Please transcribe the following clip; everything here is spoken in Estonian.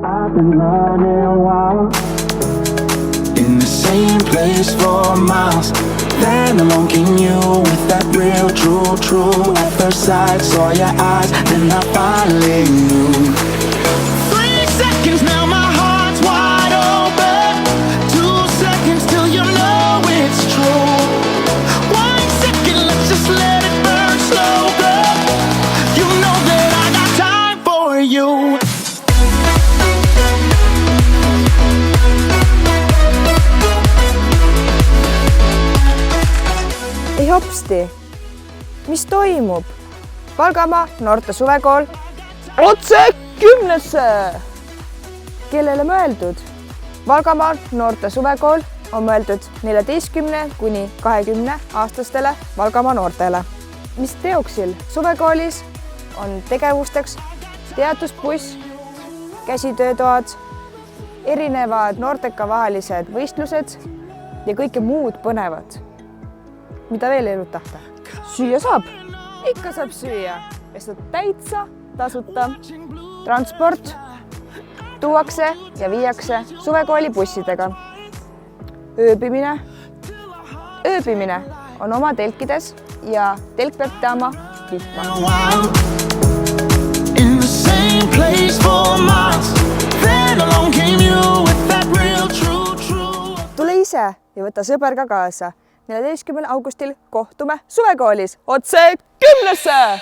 I've been running wild in the same place for miles. Then along came you with that real true. At first sight, saw your eyes, then I finally knew. 3 seconds now, my heart's wide open. 2 seconds till you know it's true. 1 second, let's just let it burn slow, girl. You know that I got time for you. Ei hopsti, mis toimub? Valgamaa noorte suvekool otse 10-sse! Kellele mõeldud? Valgamaa noorte suvekool on mõeldud 14 kuni 20 aastastele Valgamaa noortele. Mis teoksil suvekoolis on tegevusteks teadusbuss, käsitöötoad, erinevad noorteka vahelised võistlused ja kõike muud põnevad. Mida veel ei tahta? Süüa saab. Ikka saab süüa. Ja seda täitsa tasuta. Transport tuuakse ja viiakse suvekooli bussidega. Ööbimine on oma telkides ja telk peab teama vihma. Tule ise ja võta sõber ka kaasa. 14. augustil kohtume suvekoolis otse 10-sse!